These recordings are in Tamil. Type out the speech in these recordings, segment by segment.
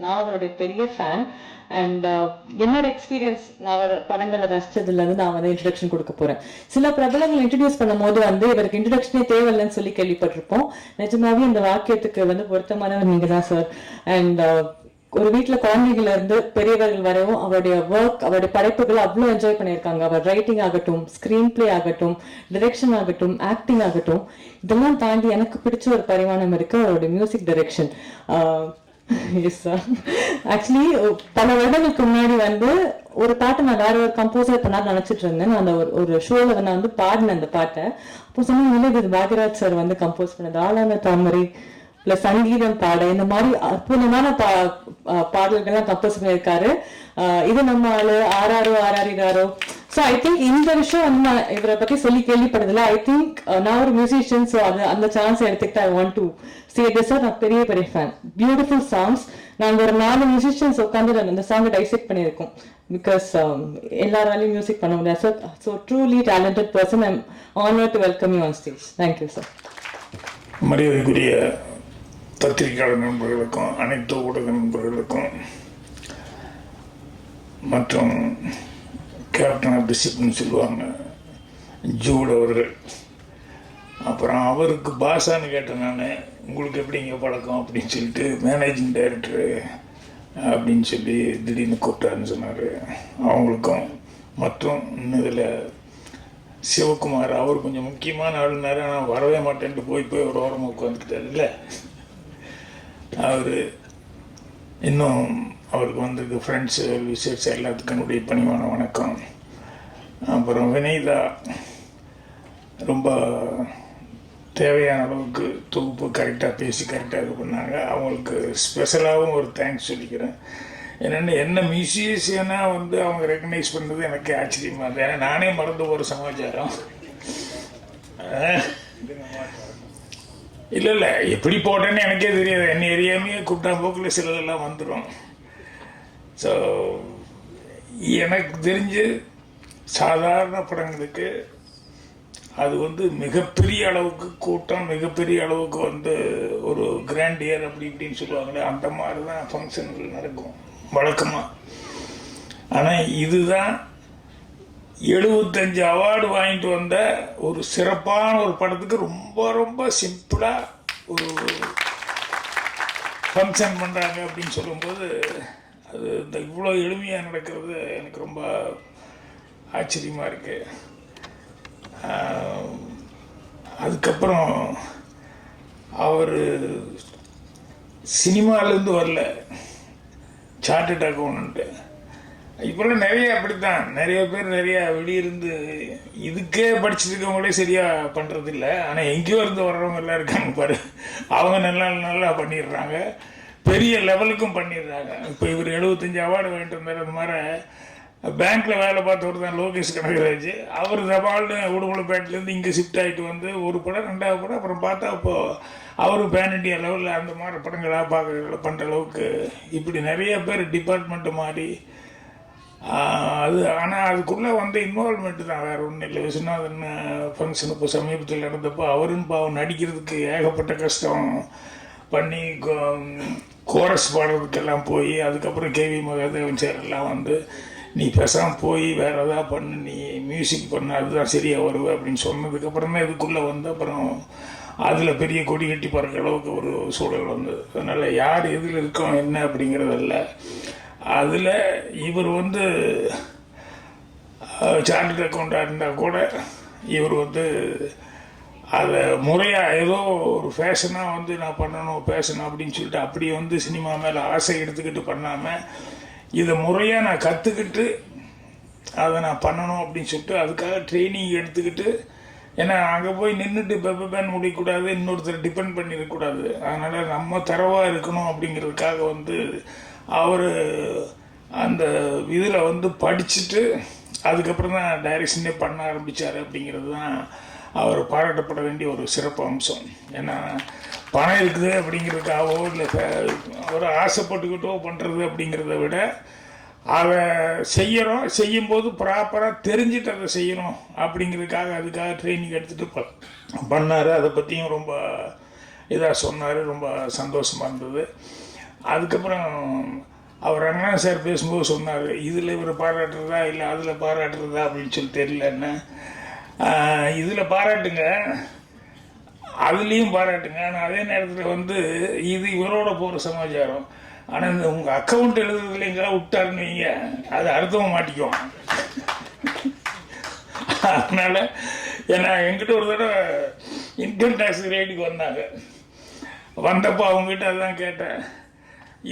நான் அவருடைய பெரிய ஃபேன். அண்ட் என்னோட எக்ஸ்பீரியன்ஸ் நான் படங்களை ரசிச்சதுலேருந்து நான் வந்து இன்ட்ரடக்ஷன் கொடுக்க போகிறேன். சில பிரபலங்கள் இன்ட்ரடியூஸ் பண்ணும்போது வந்து இவருக்கு இன்ட்ரடக்ஷனே தேவையில்லைன்னு சொல்லி கேள்விப்பட்டிருப்போம். நிஜமாவே இந்த வாக்கியத்துக்கு வந்து பொருத்தமானவர் நீங்கள் தான் சார். அண்ட் ஒரு வீட்டில் குழந்தைகள் இருந்து பெரியவர்கள் வரையும் அவருடைய ஒர்க், அவருடைய படைப்புகளை அவ்வளோ என்ஜாய் பண்ணியிருக்காங்க. அவர் ரைட்டிங் ஆகட்டும், ஸ்க்ரீன் பிளே ஆகட்டும், டிரெக்ஷன் ஆகட்டும், ஆக்டிங் ஆகட்டும், இதெல்லாம் தாண்டி எனக்கு பிடிச்ச ஒரு பரிமாணம் இருக்கு அவருடைய music direction. Yes sir. Actually பல வருடங்களுக்கு முன்னாடி வந்து ஒரு பாட்டை நான் வேற ஒரு கம்போசர் பண்ணான்னு நினைச்சிட்டு இருந்தேன். நான் அந்த ஒரு ஷோல நான் வந்து பாடினேன் அந்த பாட்டை. அப்போ சொன்னாங்க இது பாக்யராஜ் சார் வந்து கம்போஸ் பண்ணது. ஆளான தாமரை பிளஸ் சங்கீதம் பாட இந்த மாதிரி அற்புதமான பாடல்கள்லாம் கம்போஸ் பண்ணியிருக்காரு. இது நம்ம ஆளு ஆறாரோ ஆறாரிராரோ. ஸோ ஐ திங்க் இந்த விஷயம் வந்து நான் இவரை பத்தி சொல்லி கேள்விப்பட்டதில்ல. ஐ திங்க் நான் ஒரு மியூசிஷியன், ஸோ அது அந்த சான்ஸ் எடுத்துக்கிட்டு I want to say this sir. நான் பெரிய பெரிய ஃபேன். Beautiful songs. நாங்கள் ஒரு 4 மியூசிஷியன்ஸ் உட்காந்து அந்த சாங்கை டைசெக்ட் பண்ணியிருக்கோம். பிகாஸ் எல்லாராலையும் மியூசிக் பண்ண முடியாது sir. So truly talented person. I am honour to welcome you on stage. Thank you sir. மரியாதைக்குரிய பத்திரிகையாளர் நண்பர்களுக்கும் அனைத்து ஊடக நண்பர்களுக்கும் மற்றும் கேப்டன் ஆஃப் தி ஷிப்னு சொல்லுவாங்க ஜூட் அவர்கள், அப்புறம் அவருக்கு பாஷான்னு கேட்டேன் நான், உங்களுக்கு எப்படிங்க பழக்கம் அப்படின்னு சொல்லிட்டு, மேனேஜிங் டைரக்டரு அப்படின்னு சொல்லி திடீர்னு கூப்பிட்டாருன்னு சொன்னார். அவங்களுக்கும் மற்றும் இன்னும் இதில் சிவகுமார், அவர் கொஞ்சம் முக்கியமான ஆளுனாரு, ஆனால் வரவே மாட்டேன்ட்டு போய் ஒரு ஓரமாக உட்காந்துக்கிட்டார். இல்லை அவர் இன்னும் அவருக்கு வந்திருக்கு ஃப்ரெண்ட்ஸு விசேஷம் எல்லாத்துக்கும் என்னுடைய பணிவான வணக்கம். அப்புறம் வினைதா ரொம்ப தேவையான அளவுக்கு தொகுப்பு கரெக்டாக பேசி கரெக்டாக இது பண்ணாங்க. அவங்களுக்கு ஸ்பெஷலாகவும் ஒரு தேங்க்ஸ் சொல்லிக்கிறேன். என்னென்ன என்ன மியூசிஷியனாக வந்து அவங்க ரெக்கக்னைஸ் பண்ணுறது எனக்கு ஆச்சரியமாக இருந்தது. ஏன்னா நானே மறந்து ஒரு சமாச்சாரம். இல்லை எப்படி போட்டேன்னு எனக்கே தெரியாது. என்ன எரியாமே கூப்பிட்டா போக்கில் சிலதெல்லாம் வந்துடும். ஸோ எனக்கு தெரிஞ்சு சாதாரண படங்களுக்கு அது வந்து மிகப்பெரிய அளவுக்கு கூட்டம், மிகப்பெரிய அளவுக்கு வந்து ஒரு கிராண்டியர் அப்படி இப்படின்னு சொல்லுவாங்களே, அந்த மாதிரி தான் ஃபங்க்ஷன்கள் நடக்கும் வழக்கமாக. ஆனால் இதுதான் 75 அவார்டு வாங்கிட்டு வந்த ஒரு சிறப்பான ஒரு படத்துக்கு ரொம்ப ரொம்ப சிம்பிளாக ஒரு ஃபங்க்ஷன் பண்ணுறாங்க அப்படின்னு சொல்லும்போது அது இந்த இவ்வளோ எளிமையாக நடக்கிறது எனக்கு ரொம்ப ஆச்சரியமாக இருக்குது. அதுக்கப்புறம் அவர் சினிமாலேருந்து வரல, சார்ட்டர்ட் அக்கௌண்ட்டு. இப்போல்லாம் நிறைய அப்படித்தான், நிறைய பேர் நிறையா வெளியிருந்து இதுக்கே படிச்சுருக்கவங்களே சரியாக பண்ணுறதில்ல. ஆனால் எங்கேயோ இருந்து வர்றவங்க எல்லாம் இருக்காங்க பாரு, அவங்க நல்லா பண்ணிடுறாங்க, பெரிய லெவலுக்கும் பண்ணிடுறாங்க. இப்போ இவர் 75 அவார்டு வாங்கிட்டு வந்தார். அந்த மாதிரி பேங்க்கில் வேலை பார்த்தவர் தான் லோகேஷ் கனகராஜ். அவர் தபால்னு உடுமலைப்பேட்டிலேருந்து இங்கே ஷிஃப்ட் ஆகிட்டு வந்து ஒரு படம் 2வது படம், அப்புறம் பார்த்தா இப்போது அவரும் பேன் இண்டியா லெவலில் அந்த மாதிரி படங்களாக பண்ணுற அளவுக்கு இப்படி நிறைய பேர் டிபார்ட்மெண்ட்டு மாறி அது. ஆனால் அதுக்குள்ளே வந்து இன்வால்மெண்ட்டு தான், வேறு ஒன்றும் இல்லை. விஸ்வநாதன் ஃபங்க்ஷன் இப்போ சமீபத்தில் நடந்தப்போ அவரும் பாவம் நடிக்கிறதுக்கு ஏகப்பட்ட கஷ்டம் பண்ணி கோரஸ் பாடுறதுக்கெல்லாம் போய், அதுக்கப்புறம் கேவி மகாதேவன் சார் எல்லாம் வந்து நீ பேசாமல் போய் வேறு எதாவது பண்ணு, நீ மியூசிக் பண்ண, அதுதான் சரியாக வருவேன் அப்படின்னு சொன்னதுக்கப்புறம் தான் இதுக்குள்ளே வந்து அப்புறம் அதில் பெரிய கொடி கட்டி பறக்கிற அளவுக்கு ஒரு சூழல் வந்தது. அதனால் யார் எதில் இருக்கோம் என்ன அப்படிங்கிறதில்ல. அதில் இவர் வந்து சார்ட்டர்ட் அக்கௌண்ட்டாக இருந்தால் கூட இவர் வந்து அதை முறையாக ஏதோ ஒரு ஃபேஷனாக வந்து நான் பண்ணணும் ஃபேஷன் அப்படின்னு சொல்லிட்டு அப்படி வந்து சினிமா மேலே ஆசை எடுத்துக்கிட்டு பண்ணாமல் இதை முறையாக நான் கற்றுக்கிட்டு அதை நான் பண்ணணும் அப்படின்னு சொல்லிட்டு அதுக்காக ட்ரைனிங் எடுத்துக்கிட்டு, ஏன்னா அங்கே போய் நின்றுட்டு பெப்பேன் முடியக்கூடாது, இன்னொருத்தர் டிபெண்ட் பண்ணிடக்கூடாது. அதனால் நம்ம தரவாக இருக்கணும் அப்படிங்கிறதுக்காக வந்து அவர் அந்த இதில் வந்து படிச்சுட்டு அதுக்கப்புறம் தான் டைரக்ஷனே பண்ண ஆரம்பித்தார். அப்படிங்கிறது தான் அவர் பாராட்டப்பட வேண்டிய ஒரு சிறப்பு அம்சம். ஏன்னா பணம் இருக்குது அப்படிங்கிறதுக்காகவோ இல்லை ஒரு ஆசைப்பட்டுக்கிட்டோ பண்ணுறது அப்படிங்கிறத விட அதை செய்யும்போது ப்ராப்பராக தெரிஞ்சுட்டு அதை செய்யணும் அப்படிங்கிறதுக்காக அதுக்காக ட்ரைனிங் எடுத்துகிட்டு பண்ணார். அதை பற்றியும் ரொம்ப இதாக சொன்னார். ரொம்ப சந்தோஷமாக இருந்தது. அதுக்கப்புறம் அவர் ரங்கநாத் சார் பேசும்போது சொன்னார், இதில் இவர் பாராட்டுறதா இல்லை அதில் பாராட்டுறதா அப்படின்னு சொல்லி தெரியலன்னு. இதில் பாராட்டுங்க, அதுலேயும் பாராட்டுங்க. ஆனால் அதே நேரத்தில் வந்து இது இவரோட போகிற சமாச்சாரம். ஆனால் இந்த உங்கள் அக்கௌண்ட் எழுதுறதுல எங்கெல்லாம் விட்டாருன்னு வைங்க, அது அடுத்தவங்க மாட்டிக்குவான். அதனால் ஏன்னா என்கிட்ட ஒரு தடவை இன்கம் டேக்ஸ் ரேட்டுக்கு வந்தாங்க. வந்தப்போ அவங்ககிட்ட அதுதான் கேட்டேன்,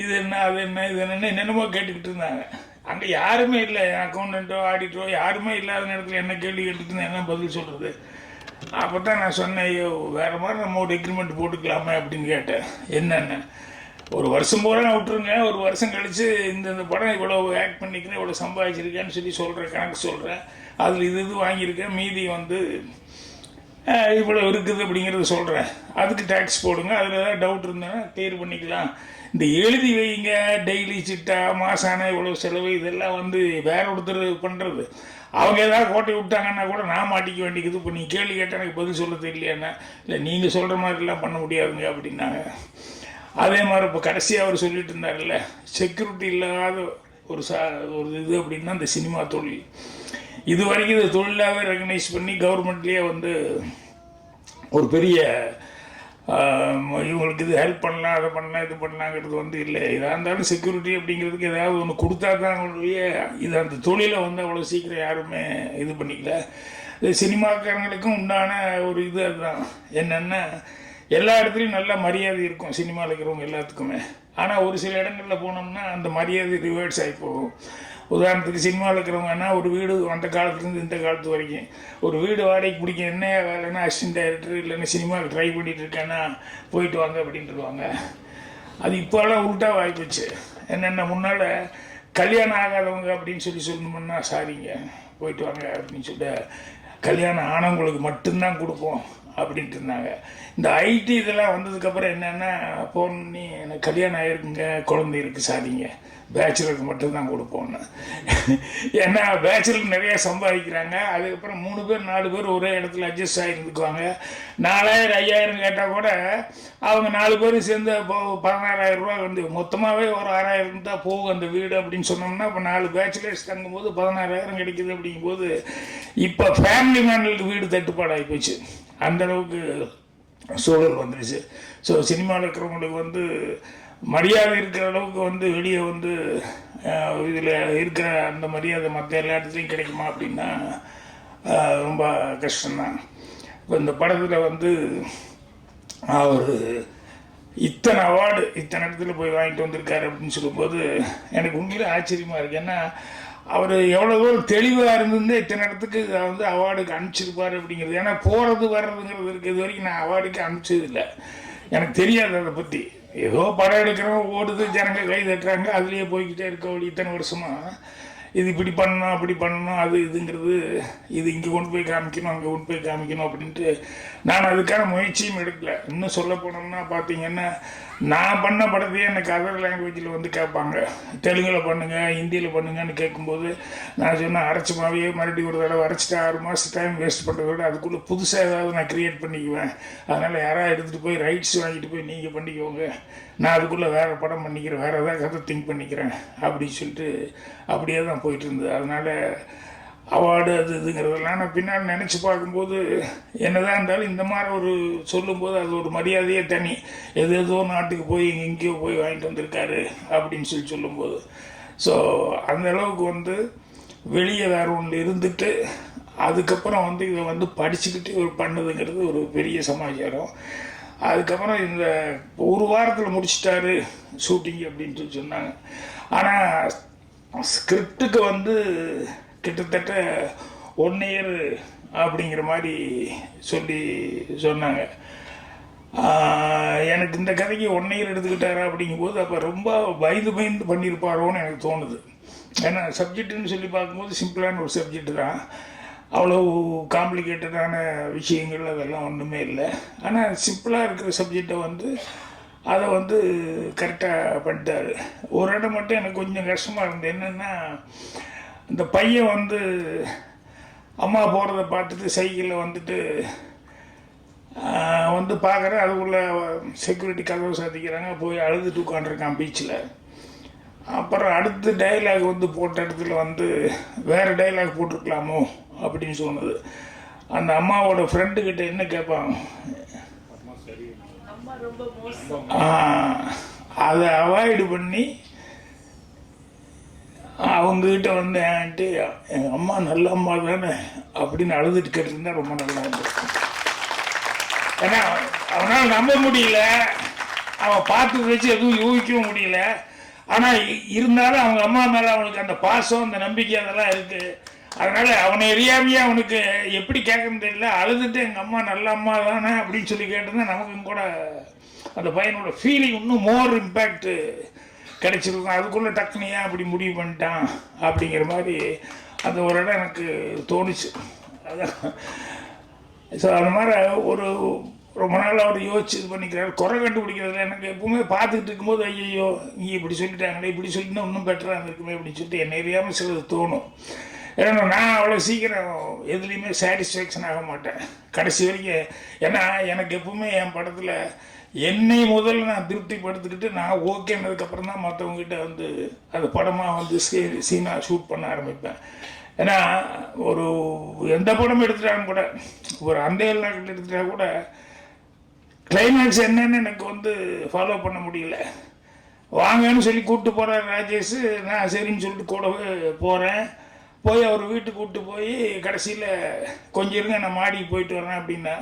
இது என்ன அது என்ன இது என்னென்னமோ கேட்டுக்கிட்டு இருந்தாங்க. அங்கே யாருமே இல்லை, அக்கௌண்டண்ட்டோ ஆடிட்டரோ யாருமே இல்லாத நேரத்தில் என்ன கேள்வி கேட்டுட்டு இருந்தேன், என்ன பதில் சொல்கிறது. அப்போ தான் நான் சொன்னேன், ஐயோ வேறு மாதிரி நம்ம ஒரு எக்ரிமெண்ட் போட்டுக்கலாமே அப்படின்னு கேட்டேன். என்னென்ன ஒரு வருஷம் பூரா விட்டுருங்க, ஒரு வருஷம் கழித்து இந்த படம் இவ்வளோ ஆக்ட் பண்ணிக்கிறேன், இவ்வளோ சம்பாதிச்சிருக்கேன்னு சொல்லி சொல்கிறேன், கணக்கு சொல்கிறேன், அதில் இது வாங்கியிருக்கேன், மீதி வந்து இவ்வளோ இருக்குது அப்படிங்கிறத சொல்கிறேன், அதுக்கு டேக்ஸ் போடுங்க, அதில் ஏதாவது டவுட் இருந்தேன்னா கிளியர் பண்ணிக்கலாம். இந்த எழுதி வைங்க, டெய்லி சிட்டா மாசான இவ்வளோ செலவு, இதெல்லாம் வந்து வேற ஒருத்தர் பண்ணுறது. அவங்க ஏதாவது கோட்டை விட்டாங்கன்னா கூட நான் மாட்டிக்க வேண்டியது. இப்போ நீங்கள் கேள்வி கேட்டால் எனக்கு பதில் சொல்ல தெரியலையாண்ணா, இல்லை நீங்கள் சொல்கிற மாதிரிலாம் பண்ண முடியாதுங்க அப்படின்னாங்க. அதே மாதிரி இப்போ கடைசியாக அவர் சொல்லிட்டு இருந்தார்ல, செக்யூரிட்டி இல்லாத ஒரு ஒரு இது அப்படின்னா இந்த சினிமா தொழில். இது வரைக்கும் இது தொழிலாகவே ரெகனைஸ் பண்ணி கவர்மெண்ட்லேயே வந்து ஒரு பெரிய இவங்களுக்கு இது ஹெல்ப் பண்ணலாம், அதை பண்ணலாம், இது பண்ணலாங்கிறது வந்து இல்லை. இதாக இருந்தாலும் செக்யூரிட்டி அப்படிங்கிறதுக்கு ஏதாவது ஒன்று கொடுத்தா தான் அவங்களுடைய இது அந்த தொழிலை வந்து அவ்வளோ சீக்கிரம் யாருமே இது பண்ணிக்கல. இது சினிமாக்காரங்களுக்கும் உண்டான ஒரு இது அதுதான். என்னென்னா எல்லா இடத்துலையும் நல்ல மரியாதை இருக்கும் சினிமாவில் இருக்கிறவங்க எல்லாத்துக்குமே. ஆனால் ஒரு சில இடங்களில் போனோம்னா அந்த மரியாதை ரிவர்ஸ் ஆகி போகும். உதாரணத்துக்கு சினிமாவில் இருக்கிறவங்கன்னா ஒரு வீடு அந்த காலத்துலேருந்து இந்த காலத்து வரைக்கும் ஒரு வீடு வாடகைக்கு பிடிக்க என்ன வேலைன்னா அசிஸ்டன்ட் டைரக்டர் இல்லைன்னா சினிமாவுக்கு ட்ரை பண்ணிகிட்டு இருக்கேன்னா போயிட்டு வாங்க அப்படின்ட்டுருவாங்க. அது இப்போலாம் உள்ட்டாக வாய்ப்புச்சு. என்னென்ன முன்னால் கல்யாணம் ஆகாதவங்க அப்படின்னு சொல்லணுமுன்னா சாரிங்க போயிட்டு வாங்க அப்படின்னு சொல்லிட்டு கல்யாணம் ஆனவங்களுக்கு மட்டும்தான் கொடுப்போம் அப்படின்ட்டு இருந்தாங்க. இந்த ஐடி இதெல்லாம் வந்ததுக்கப்புறம் என்னென்னா போனி எனக்கு கல்யாணம் ஆகிருக்குங்க, குழந்தை இருக்குது, சாரிங்க பேச்சுலருக்கு மட்டும்தான் கொடுப்போம்னு. ஏன்னா பேச்சுலர் நிறையா சம்பாதிக்கிறாங்க. அதுக்கப்புறம் 3 பேர் 4 பேர் ஒரே இடத்துல அட்ஜஸ்ட் ஆகிருந்துக்குவாங்க. 4000 5000 கேட்டால் கூட அவங்க 4 பேரும் சேர்ந்து இப்போ 16000 ரூபா வந்து மொத்தமாகவே ஒரு 6000 தான் போகும் அந்த வீடு அப்படின்னு சொன்னோம்னா, இப்போ 4 பேச்சுலர்ஸ் தங்கும்போது 16000 கிடைக்குது. அப்படிங்கும்போது இப்போ ஃபேமிலி மேனுக்கு வீடு தட்டுப்பாடாகி போச்சு. அந்தளவுக்கு சூழல் வந்துடுச்சு. ஸோ சினிமாவில் இருக்கிறவங்களுக்கு வந்து மரியாதை இருக்கிற அளவுக்கு வந்து வெளியே வந்து இதில் இருக்கிற அந்த மரியாதை மற்ற எல்லா இடத்துலையும் கிடைக்குமா அப்படின்னா ரொம்ப கஷ்டம்தான். இப்போ இந்த படத்தில் வந்து அவர் இத்தனை அவார்டு இத்தனை இடத்துல போய் வாங்கிட்டு வந்திருக்காரு அப்படின்னு சொல்லும்போது எனக்கு உண்மையிலே ஆச்சரியமாக இருக்குது. ஏன்னா அவர் எவ்வளோ தெளிவாக இருந்திருந்தே இத்தனை இடத்துக்கு வந்து அவார்டுக்கு அனுப்பிச்சிருப்பார் அப்படிங்கிறது. ஏன்னா போகிறது வர்றதுங்கிறது இருக்குது. இது வரைக்கும் நான் அவார்டுக்கு அனுப்பிச்சதில்லை, எனக்கு தெரியாது அதை பற்றி. ஏதோ படம் எடுக்கிறோம், ஓடுது, ஜனங்க கை தட்டுறாங்க, அதுலேயே போய்கிட்டே இருக்க வழி. இத்தனை வருஷமாக இது இப்படி பண்ணணும் அப்படி பண்ணணும் அது இதுங்கிறது, இது இங்கே கொண்டு போய் காமிக்கணும் அங்கே கொண்டு போய் காமிக்கணும் அப்படின்ட்டு நான் அதுக்கான முயற்சியும் எடுக்கலை. இன்னும் சொல்ல போனோம்னா பார்த்தீங்கன்னா நான் பண்ண படத்தையே எனக்கு அதர் லாங்குவேஜில் வந்து கேட்பாங்க, தெலுங்கில் பண்ணுங்கள் ஹிந்தியில் பண்ணுங்கன்னு கேட்கும்போது நான் சொன்னேன், அரைச்சமாவே மறுபடியும் ஒரு தடவை அரைச்சிட்டு 6 மாதம் டைம் வேஸ்ட் பண்ணுறத விட அதுக்குள்ளே புதுசாக ஏதாவது நான் க்ரியேட் பண்ணிக்குவேன். அதனால் யாராவது எடுத்துகிட்டு போய் ரைட்ஸ் வாங்கிட்டு போய் நீங்கள் பண்ணிக்கோங்க, நான் அதுக்குள்ளே வேறு படம் பண்ணிக்கிறேன், வேறு ஏதாவது கதை திங்க் பண்ணிக்கிறேன் அப்படின்னு சொல்லிட்டு அப்படியே தான் போயிட்டு இருந்தது. அதனால் அவார்டு அது இதுங்கிறதெல்லாம் நான் பின்னால் நினச்சி பார்க்கும்போது என்னதான் இருந்தாலும் இந்த மாதிரி ஒரு சொல்லும்போது அது ஒரு மரியாதையே தனி. ஏதோ நாட்டுக்கு போய் எங்கேயோ போய் வாங்கிட்டு வந்திருக்காரு அப்படின்னு சொல்லும்போது. ஸோ அந்த அளவுக்கு வந்து வெளியே வேறு ஒன்று இருந்துட்டு அதுக்கப்புறம் வந்து இதை வந்து படிச்சுக்கிட்டு ஒரு பண்ணுதுங்கிறது ஒரு பெரிய சமாச்சாரம். அதுக்கப்புறம் இந்த ஒரு வாரத்தில் முடிச்சிட்டாரு ஷூட்டிங் அப்படின்ட்டு சொன்னாங்க. ஆனால் ஸ்கிரிப்டுக்கு வந்து கிட்டத்தட்ட 1 இயர் அப்படிங்கிற மாதிரி சொன்னாங்க. எனக்கு இந்த கதைக்கு 1 இயர் எடுத்துக்கிட்டாரா அப்படிங்கும்போது அப்போ ரொம்ப பயந்து பண்ணியிருப்பாரோன்னு எனக்கு தோணுது. ஏன்னா சப்ஜெக்டுன்னு சொல்லி பார்க்கும்போது சிம்பிளான ஒரு சப்ஜெக்டு தான், அவ்வளோ காம்ப்ளிகேட்டடான விஷயங்கள் அதெல்லாம் ஒன்றுமே இல்லை. ஆனால் சிம்பிளாக இருக்கிற சப்ஜெக்டை வந்து அதை வந்து கரெக்டாக பண்ணிட்டார். ஒரு இடம் மட்டும் எனக்கு கொஞ்சம் கஷ்டமாக இருந்தது. என்னென்னா இந்த பையன் வந்து அம்மா போகிறத பார்த்துட்டு சைக்கிளில் வந்துட்டு நான் வந்து பார்க்குறேன், அதுக்குள்ளே செக்யூரிட்டி கதவு சாத்திக்கிறாங்க, போய் அழுதுட்டு உட்காந்துருக்கான் பீச்சில். அப்புறம் அடுத்த டைலாக் வந்து போட்ட இடத்துல வந்து வேறு டைலாக் போட்டிருக்கலாமோ அப்படின்னு சொன்னது. அந்த அம்மாவோட ஃப்ரெண்டுக்கிட்ட என்ன கேட்பாங்க, அதை அவாய்டு பண்ணி அவங்ககிட்ட வந்து ஏன்ட்டு எங்கள் அம்மா நல்ல அம்மா தானே அப்படின்னு அழுதுட்டு கேட்டிருந்தா ரொம்ப நல்லா இருந்திருக்கும். ஏன்னா அவனால் நம்ப முடியல, அவன் பார்த்து வச்சு எதுவும் யூகிக்கவும் முடியல. ஆனால் இருந்தாலும் அவங்க அம்மா மேலே அவனுக்கு அந்த பாசம், அந்த நம்பிக்கை அதெல்லாம் இருக்குது. அதனால் அவனை எரியாமையே அவனுக்கு எப்படி கேட்கணும் தெரியல, அழுதுட்டு எங்கள் அம்மா நல்ல அம்மா தானே அப்படின்னு சொல்லி கேட்டிருந்தா நமக்கும் கூட அந்த பையனோட ஃபீலிங் இன்னும் மோர் இம்பேக்ட் கிடைச்சிருக்கும். அதுக்குள்ளே டக்குனியா அப்படி முடிவு பண்ணிட்டான் அப்படிங்கிற மாதிரி அந்த ஒரு இடம் எனக்கு தோணுச்சு. அதான். ஸோ அது மாதிரி ஒரு ரொம்ப நாள் அவர் யோசிச்சு இது பண்ணிக்கிறார். குறை கண்டுபிடிக்கிறதுல எனக்கு எப்பவுமே பார்த்துக்கிட்டு இருக்கும்போது ஐயோ நீ இப்படி சொல்லிட்டாங்களே, இப்படி சொல்லிட்டு இன்னும் பெட்டராக இருந்திருக்குமே அப்படின்னு சொல்லிட்டு என்னை எரியாமல் சிலது தோணும். ஏன்னா நான் அவ்வளோ சீக்கிரம் எதுலேயுமே சாட்டிஸ்ஃபேக்ஷன் ஆக மாட்டேன் கடைசி வரைக்கும். ஏன்னா எனக்கு எப்பவுமே என் படத்தில் என்னை முதல்ல நான் திருப்திப்படுத்திக்கிட்டு நான் ஓகேனதுக்கப்புறம் தான் மற்றவங்ககிட்ட வந்து அது படமாக வந்து சீனாக ஷூட் பண்ண ஆரம்பிப்பேன். ஏன்னா ஒரு எந்த படம் எடுத்துட்டாலும் கூட, ஒரு அந்த எல்லாக்கிட்ட எடுத்துட்டா கூட கிளைமேக்ஸ் என்னன்னு எனக்கு வந்து ஃபாலோ பண்ண முடியல. வாங்கன்னு சொல்லி கூப்பிட்டு போகிறார் ராஜேஷ், நான் சரின்னு சொல்லிட்டு கூடவே போகிறேன். போய் அவர் வீட்டுக்கு கூப்பிட்டு போய் கடைசியில் கொஞ்சம் இருங்க நான் மாடிக்கு போயிட்டு வரேன் அப்படின்னா,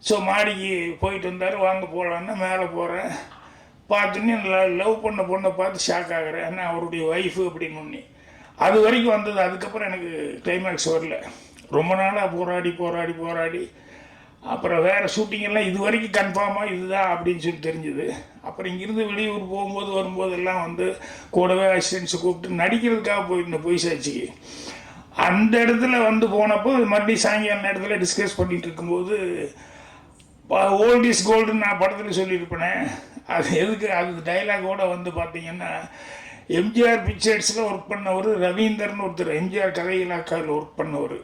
ஸோ மாடிக்கு போயிட்டு வந்தார். வாங்க போகலான்னு மேலே போகிறேன். பார்த்துன்னு லவ் பண்ண பொண்ணை பார்த்து ஷாக் ஆகிறேன். ஏன்னா அவருடைய ஒய்ஃபு அப்படின்னு ஒன்று அது வரைக்கும் வந்தது. அதுக்கப்புறம் எனக்கு கிளைமேக்ஸ் வரல. ரொம்ப நாளாக போராடி அப்புறம் வேறு ஷூட்டிங்கெல்லாம் இது வரைக்கும் கன்ஃபார்மாக இதுதான் அப்படின்னு சொல்லி தெரிஞ்சுது. அப்புறம் இங்கேருந்து வெளியூர் போகும்போது வரும்போதெல்லாம் வந்து கூடவே அசிஸ்டன்ஸை கூப்பிட்டு நடிக்கிறதுக்காக போயிருந்தேன் பொய் சாட்சிக்கு. அந்த இடத்துல வந்து போனப்போ மறுபடியும் சாயங்காலம் நேரத்தில் டிஸ்கஸ் பண்ணிகிட்டு இருக்கும்போது ஓல்ட் இஸ் கோல்டுன்னு நான் படத்தில் சொல்லியிருப்பேனே, அது எதுக்கு அது டைலாகோடு வந்து பார்த்தீங்கன்னா, எம்ஜிஆர் பிக்சர்ஸில் ஒர்க் பண்ணவர் ரவீந்தர்னு ஒருத்தர், எம்ஜிஆர் கதை இலாக்காவில் ஒர்க் பண்ணவர்.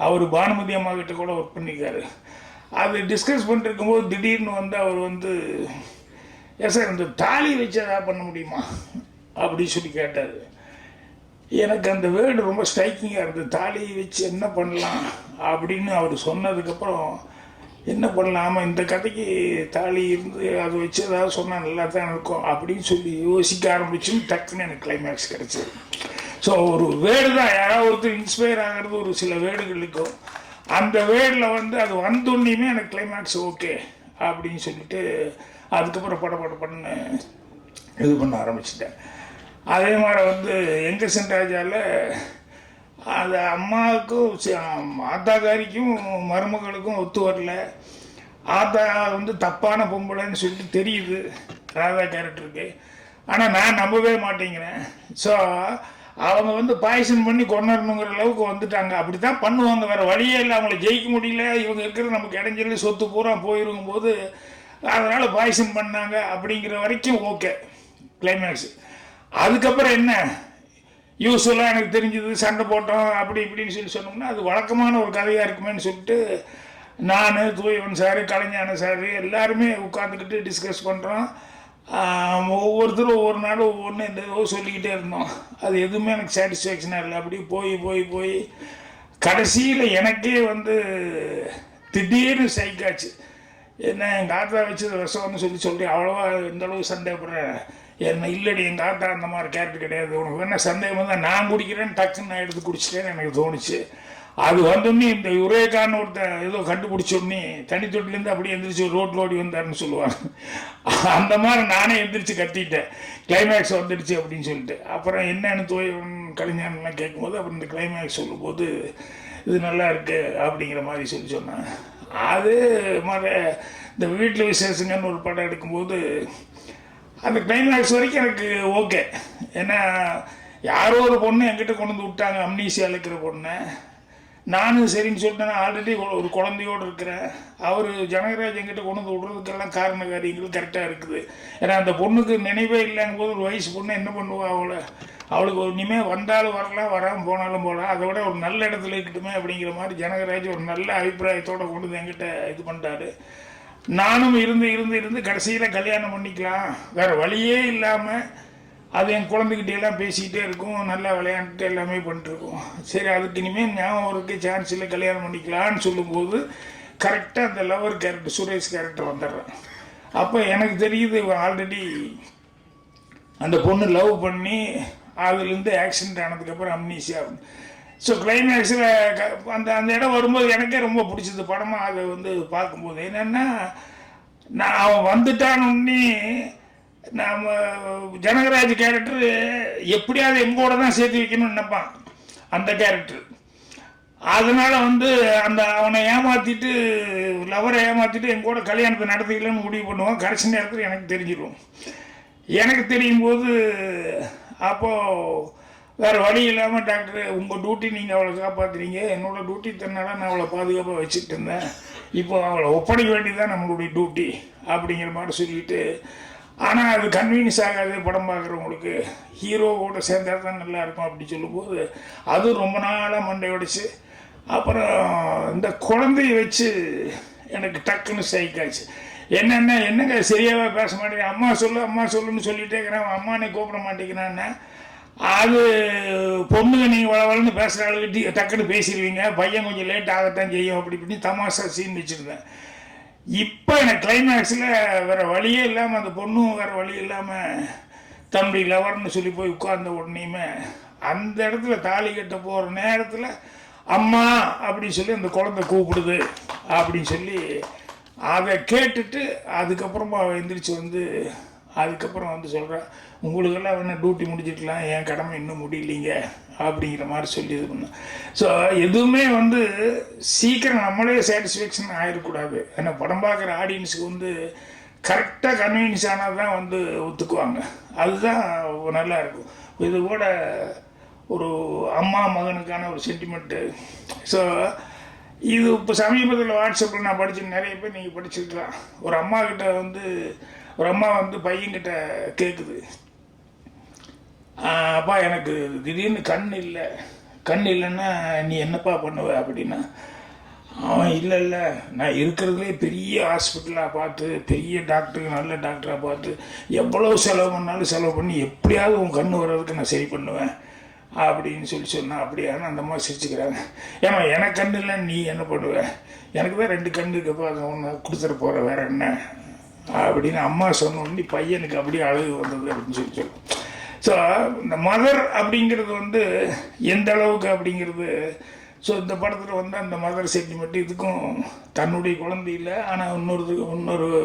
அவர் பானுமதி அம்மா கிட்ட கூட ஒர்க் பண்ணியிருக்காரு. அது டிஸ்கஸ் பண்ணிருக்கும்போது திடீர்னு வந்து அவர் வந்து சார் இந்த தாலி வச்சு எதாவது பண்ண முடியுமா அப்படின்னு சொல்லி கேட்டார். எனக்கு அந்த வேர்டு ரொம்ப ஸ்ட்ரைக்கிங்காக இருந்தது. தாலி வச்சு என்ன பண்ணலாம் அப்படின்னு அவர் சொன்னதுக்கப்புறம் என்ன பண்ணலாமா, இந்த கதைக்கு தாலி இருந்து அதை வச்சு ஏதாவது சொன்னால் நல்லா தான் இருக்கும் அப்படின்னு சொல்லி யோசிக்க ஆரம்பிச்சுன்னு டக்குன்னு எனக்கு கிளைமேக்ஸ் கிடச்சிது. ஸோ ஒரு வேர்டு தான், யாராவது ஒருத்தர் இன்ஸ்பயர் ஆகிறது ஒரு சில வேர்டுகள் இருக்கும். அந்த வேர்டில் வந்து அது வந்தோன்னையுமே எனக்கு கிளைமேக்ஸ் ஓகே அப்படின்னு சொல்லிட்டு அதுக்கப்புறம் படப்படப்படன்னு இது பண்ண ஆரம்பிச்சிட்டேன். அதே மாதிரி வந்து எங்கள் சென்ராஜாவில் அது அம்மாவுக்கும் ஆத்தாக்காரிக்கும் மருமகளுக்கும் ஒத்து வரல. ஆத்தா வந்து தப்பான பொம்பளைன்னு சொல்லிட்டு தெரியுது ராதா கேரக்டருக்கு, ஆனால் நான் நம்பவே மாட்டேங்கிறேன். ஸோ அவங்க வந்து பாய்சன் பண்ணி கொண்டுறணுங்கிற அளவுக்கு வந்துட்டாங்க. அப்படி தான் பண்ணுவாங்க, வேறு வழியே இல்லை. அவங்கள ஜெயிக்க முடியல, இவங்க இருக்கிறது நமக்கு இடைஞ்சல், சொத்து பூரா போயிருக்கும் போது அதனால் பாய்சன் பண்ணாங்க அப்படிங்கிற வரைக்கும் ஓகே கிளைமேக்ஸ். அதுக்கப்புறம் என்ன யூஸ்வலாக எனக்கு தெரிஞ்சது சண்டை போட்டோம் அப்படி இப்படின்னு சொல்லி சொன்னோம்னா அது வழக்கமான ஒரு கதையாக இருக்குமேன்னு சொல்லிட்டு நான், தூயவன் சார், கலைஞான சார் எல்லாருமே உட்காந்துக்கிட்டு டிஸ்கஸ் பண்ணுறோம். ஒவ்வொருத்தரும் ஒவ்வொரு நாளும் ஒவ்வொன்று எந்தோ சொல்லிக்கிட்டே இருந்தோம். அது எதுவுமே எனக்கு சாட்டிஸ்ஃபேக்ஷனாக இல்லை. அப்படி போய் கடைசியில் எனக்கே வந்து திடீர்னு சைக்காச்சு. என்ன எங்கள் ஆத்தா வச்சது விஷம்னு சொல்லி அவ்வளோவா இந்தளவு சந்தேகப்படுறேன். என்ன இல்லடி எங்கள் ஆத்தா அந்த மாதிரி கேரக்டர் கிடையாது, உனக்கு வேணா சந்தேகம் வந்தால் நான் குடிக்கிறேன்னு டக்குன்னு நான் எடுத்து குடிச்சிட்டேன்னு எனக்கு தோணுச்சு. அது வந்தோடனே இந்த யுரேகான்னு ஒருத்தர் ஏதோ கண்டுபிடிச்சோடனே தனி தொட்டிலேருந்து அப்படியே எந்திரிச்சு ரோட்டில் ஓடி வந்தாருன்னு சொல்லுவாங்க. அந்த மாதிரி நானே எந்திரிச்சு கத்திட்டேன் கிளைமேக்ஸ் வந்துடுச்சு அப்படின்னு சொல்லிட்டு. அப்புறம் என்னன்னு தோயவன் கலைஞானெலாம் கேட்கும்போது அப்புறம் இந்த கிளைமேக்ஸ் சொல்லும்போது இது நல்லா இருக்கு அப்படிங்கிற மாதிரி சொன்னேன். அது மாதிரி இந்த வீட்டில் விசேஷங்கன்னு ஒரு படம் எடுக்கும்போது அந்த கிளைமேக்ஸ் வரைக்கும் எனக்கு ஓகே. ஏன்னா யாரோ ஒரு பொண்ணு என்கிட்ட கொண்டு வந்து விட்டாங்க, அம்னீசியா இருக்கிற பொண்ணு. நானும் சரின்னு சொல்லிட்டேன், நான் ஆல்ரெடி ஒரு குழந்தையோடு இருக்கிறேன். அவர் ஜனகராஜ் என்கிட்ட கொண்டு வந்து விடுறதுக்கெல்லாம் காரண காரியங்கள் கரெக்டாக இருக்குது. ஏன்னா அந்த பொண்ணுக்கு நினைவே இல்லைங்கும் போது ஒரு வயசு பொண்ணு என்ன பண்ணுவா, அவளுக்கு ஒரு இனிமேல் வந்தாலும் வரலாம், வராமல் போனாலும் போகலாம், அதை விட ஒரு நல்ல இடத்துல இருக்கட்டுமே அப்படிங்கிற மாதிரி ஜனகராஜ் ஒரு நல்ல அபிப்பிராயத்தோடு கொண்டு வந்து என்கிட்ட இது பண்ணிட்டாரு. நானும் இருந்து இருந்து இருந்து கடைசியில் கல்யாணம் பண்ணிக்கலாம் வேறு வழியே இல்லாமல் அது என் குழந்தைகிட்ட எல்லாம் பேசிக்கிட்டே இருக்கும், நல்லா விளையாண்டுட்டு எல்லாமே பண்ணிட்டுருக்கோம். சரி அதுக்கு இனிமேல் ஞாபகம் இருக்க சான்ஸ் இல்லை, கல்யாணம் பண்ணிக்கலான்னு சொல்லும்போது கரெக்டாக அந்த லவர் கேரக்டர் சுரேஷ் கேரக்டர் வந்துடுறேன். அப்போ எனக்கு தெரியுது ஆல்ரெடி அந்த பொண்ணு லவ் பண்ணி அதுலேருந்து ஆக்சிடென்ட் ஆனதுக்கப்புறம் அம்னீசியா. ஸோ கிளைமேக்ஸில் அந்த அந்த இடம் வரும்போது எனக்கே ரொம்ப பிடிச்சது படமாக அதை வந்து பார்க்கும்போது. என்னென்னா நான் அவன் வந்துட்டான்னு நாம் ஜனகராஜ் கேரக்டர் எப்படியாவது எங்கூட தான் சேர்த்து வைக்கணும்னு நினைப்பான் அந்த கேரக்டர். அதனால் வந்து அந்த அவனை ஏமாற்றிட்டு லவரை ஏமாற்றிட்டு எங்கூட கல்யாணத்தை நடத்திக்கலன்னு முடிவு பண்ணுவான். கடைசி நேரத்தில் எனக்கு தெரிஞ்சிடும். எனக்கு தெரியும் போது அப்போது வேறு வழி இல்லாமல் டாக்டர் உங்கள் டியூட்டி நீங்கள் அவளை காப்பாற்றுறீங்க, என்னோடய டியூட்டி தன்னால நான் அவளை பாதுகாப்பாக வச்சுட்டு இருந்தேன், இப்போ அவளை ஒப்படைக்க வேண்டியதுதான் நம்மளுடைய டியூட்டி அப்படிங்கிற மாதிரி சொல்லிட்டு. ஆனால் அது கன்வீனியன்ஸ் ஆகாது படம் பார்க்குறவங்களுக்கு, ஹீரோவோட சேர்ந்தா தான் நல்லாயிருக்கும் அப்படி சொல்லும்போது அது ரொம்ப நாளாக மண்டை உடைச்சு. அப்புறம் இந்த குழந்தைய வச்சு எனக்கு டக்குன்னு ஸ்ட்ரைக்காச்சு. என்னங்க சரியாகவே பேச மாட்டேங்க, அம்மா சொல்லுன்னு சொல்லிட்டே இருக்கிறான், அம்மானே கூப்பிட மாட்டேங்கிறான்னா அது பொண்ணுங்க நீங்கள் வளவலன்னு பேசுகிற ஆளுகிட்ட டக்குன்னு பேசிடுவீங்க, பையன் கொஞ்சம் லேட் ஆகத்தான் செய்யும் அப்படி இப்படி தமாஷா சீன் வச்சுருந்தேன். இப்போ எனக்கு கிளைமேக்ஸில் வேறு வழியே இல்லாமல் அந்த பொண்ணும் வேறு வழி இல்லாமல் தம்பி லவர்னு சொல்லி போய் உட்கார்ந்த உடனேயுமே அந்த இடத்துல தாலி கட்ட போகிற நேரத்தில் அம்மா அப்படின்னு சொல்லி அந்த குழந்தை கூப்பிடுது அப்படின்னு சொல்லி அதை கேட்டுட்டு அதுக்கப்புறமா எந்திரிச்சு வந்து அதுக்கப்புறம் வந்து சொல்கிறேன், உங்களுக்கெல்லாம் வேணால் டியூட்டி முடிச்சிருக்கலாம், என் கடமை இன்னும் முடியலைங்க அப்படிங்கிற மாதிரி சொல்லி இது பண்ணேன். ஸோ எதுவுமே வந்து சீக்கிரம் நம்மளே சாட்டிஸ்ஃபேக்ஷன் ஆகிடக்கூடாது. ஏன்னா படம் பார்க்குற ஆடியன்ஸுக்கு வந்து கரெக்டாக கன்வீனியன்ஸ் ஆனால் தான் வந்து ஒத்துக்குவாங்க, அதுதான் நல்லா இருக்கும். இது கூட ஒரு அம்மா மகனுக்கான ஒரு சென்டிமெண்ட்டு. ஸோ இது இப்போ சமீபத்தில் வாட்ஸ்அப்பில் நான் படித்து நிறைய பேர் நீங்கள் படிச்சிருக்கலாம். ஒரு அம்மா கிட்ட வந்து ஒரு அம்மா வந்து பையன்கிட்ட கேட்குது, அப்பா எனக்கு திடீர்னு கண் இல்லைன்னா நீ என்னப்பா பண்ணுவ அப்படின்னா, அவன் இல்லை நான் இருக்கிறதுலே பெரிய ஹாஸ்பிட்டலாக பார்த்து பெரிய டாக்டருக்கு நல்ல டாக்டராக பார்த்து எவ்வளோ செலவு பண்ணாலும் செலவு பண்ணி எப்படியாவது உன் கண் வர்றதுக்கு நான் சரி பண்ணுவேன் அப்படின்னு சொன்னால் அப்படியான்னு அந்த மாதிரி சிரிச்சுக்கிறாங்க. ஏமா எனக்கு கண் இல்லை நீ என்ன பண்ணுவ, எனக்கு தான் 2 கண் இருக்கப்போ அதை ஒன்று கொடுத்துட்டு போகிற வேற என்ன அப்படின்னு அம்மா சொன்ன உடனே பையனுக்கு அப்படியே அழகு வந்தது அப்படின்னு சொல்லி. ஸோ இந்த மதர் அப்படிங்கிறது வந்து எந்த அளவுக்கு அப்படிங்கிறது. ஸோ இந்த படத்தில் வந்து அந்த மதர் சென்டிமெண்ட் இதுக்கும் தன்னுடைய குழந்தை இல்லை, ஆனால் இன்னொரு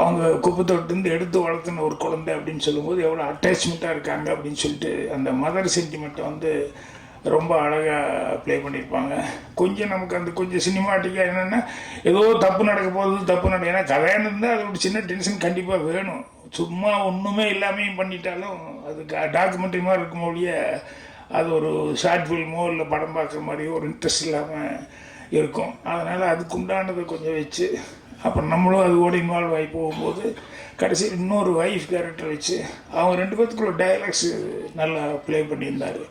அவங்க குப்பத்தொட்டிருந்து எடுத்து வளர்த்துன ஒரு குழந்தை அப்படின்னு சொல்லும்போது எவ்வளோ அட்டாச்மெண்ட்டாக இருக்காங்க அப்படின்னு சொல்லிட்டு அந்த மதர் சென்டிமெண்ட்டை வந்து ரொம்ப அழகாக ப்ளே பண்ணியிருப்பாங்க. கொஞ்சம் நமக்கு அந்த கொஞ்சம் சினிமாட்டிக்காக என்னென்னா ஏதோ தப்பு நடக்க போகுது ஏன்னா கல்யாணம் இருந்தால் அது ஒரு சின்ன டென்ஷன் கண்டிப்பாக வேணும். சும்மா ஒன்றுமே இல்லாமையும் பண்ணிட்டாலும் அது டாக்குமெண்ட்ரி மாதிரி இருக்கும் ஒழிய அது ஒரு ஷார்ட் ஃபில்மோ இல்லை படம் பார்க்குற மாதிரியோ ஒரு இன்ட்ரெஸ்ட் இல்லாமல் இருக்கும். அதனால் அதுக்கு உண்டானதை கொஞ்சம் வச்சு அப்புறம் நம்மளும் அது கூட இன்வால்வ் ஆகி போகும்போது கடைசியில் இன்னொரு ஒய்ஃப் கேரக்டர் வச்சு அவங்க 2 பேர்த்துக்குள்ள டயலாக்ஸு நல்லா ப்ளே பண்ணியிருந்தார்.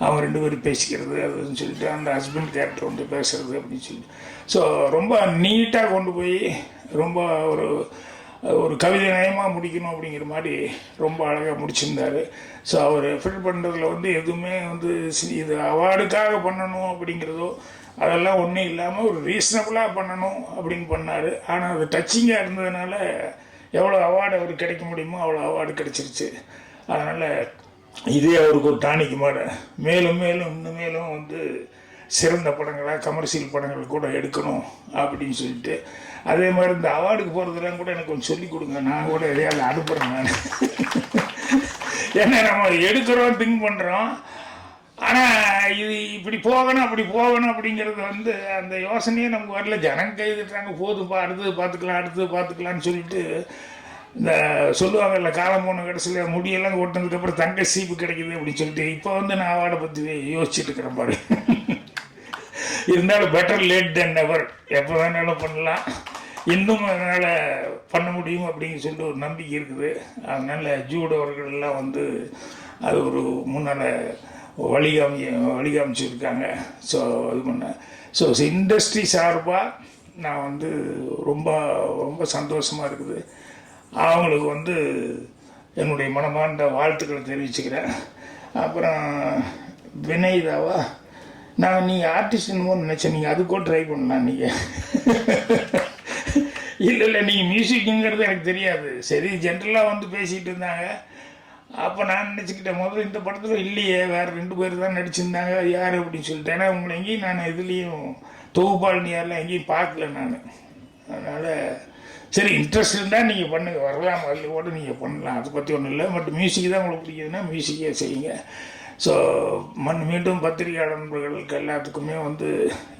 அவங்க 2 பேரும் பேசிக்கிறது அதுன்னு சொல்லிட்டு அந்த ஹஸ்பண்ட் கேரக்டர் வந்து பேசுறது அப்படின்னு சொல்லி. ஸோ ரொம்ப நீட்டாக கொண்டு போய் ரொம்ப ஒரு கவிதை நயமாக முடிக்கணும் அப்படிங்கிற மாதிரி ரொம்ப அழகாக முடிச்சிருந்தார். ஸோ அவர் எஃபர்ட் பண்ணுறதுல வந்து எதுவுமே வந்து இது அவார்டுக்காக பண்ணணும் அப்படிங்கிறதோ அதெல்லாம் ஒன்றும் இல்லாமல் ஒரு ரீசனபுளாக பண்ணணும் அப்படின்னு பண்ணார். ஆனால் அது டச்சிங்காக இருந்ததுனால எவ்வளோ அவார்டு அவருக்கு கிடைக்க முடியுமோ அவ்வளோ அவார்டு கிடைச்சிருச்சு. அதனால் இதே அவருக்கு ஒரு டானிக்கு மாட மேலும் இன்னும் வந்து சிறந்த படங்களாக கமர்ஷியல் படங்கள் கூட எடுக்கணும் அப்படின்னு சொல்லிட்டு. அதே மாதிரி இந்த அவார்டுக்கு போகிறதுலாம் கூட எனக்கு கொஞ்சம் சொல்லிக் கொடுங்க, நான் கூட எதையாவது அனுப்புகிறேன் நான். ஏன்னா நம்ம எடுக்கிறோம் திங்க் பண்ணுறோம், ஆனால் இது இப்படி போகணும் அப்படி போகணும் அப்படிங்கிறது வந்து அந்த யோசனையே நமக்கு வரல. ஜனங்க கைதுட்டாங்க, போதுப்பா அடுத்தது பார்த்துக்கலான்னு சொல்லிட்டு இந்த சொல்லுவாங்கல்ல காலம் போன கடைசியில் முடியெல்லாம் ஓட்டினதுக்கப்புறம் தங்க சீப்பு கிடைக்குது அப்படின்னு சொல்லிட்டு இப்போ வந்து நான் அவார்டை பற்றி யோசிச்சுட்டு இருக்கிறேன் பாரு. இருந்தாலும் பெட்டர் லேட் தென் நெவர், எப்போ வேணாலும் பண்ணலாம், இன்னும் அதனால் பண்ண முடியும் அப்படின்னு சொல்லிட்டு ஒரு நம்பிக்கை இருக்குது. அதனால் ஜூட் அவர்களெல்லாம் வந்து அது ஒரு முன்னால் வழிகாமிச்சிருக்காங்க. ஸோ இது பண்ண ஸோ இண்டஸ்ட்ரி சார்பாக நான் வந்து ரொம்ப ரொம்ப சந்தோஷமாக இருக்குது. அவங்களுக்கு வந்து என்னுடைய மனமார்ந்த வாழ்த்துக்களை தெரிவிச்சுக்கிறேன். அப்புறம் வினய்தாவா, நான் நீங்கள் ஆர்டிஸ்ட்னு நினச்சேன், நீங்கள் அதுக்கும் ட்ரை பண்ணலாம். நீங்கள் இல்லை நீங்கள் மியூசிக்குங்கிறது எனக்கு தெரியாது. சரி, ஜென்ரலாக வந்து பேசிகிட்டு இருந்தாங்க. அப்போ நான் நினச்சிக்கிட்டேன், முதல்ல இந்த படத்தில் இல்லையே, வேறு 2 பேர் தான் நடிச்சிருந்தாங்க, யார் அப்படின்னு சொல்லிட்டு. ஏன்னா உங்களை எங்கேயும் நான் இதுலேயும் தொகுப்பாளினியாரெலாம் எங்கேயும் பார்க்கல நான். அதனால் சரி, இன்ட்ரெஸ்ட் இருந்தால் நீங்கள் பண்ணுங்கள், வரலாம், வரலையோடு நீங்கள் பண்ணலாம், அதை பற்றி ஒன்றும் இல்லை. பட் மியூசிக் தான் உங்களுக்கு பிடிக்குதுன்னா மியூசிக்கே செய்யுங்க. ஸோ மீண்டும் பத்திரிகையாளர் நண்பர்களுக்கு எல்லாத்துக்குமே வந்து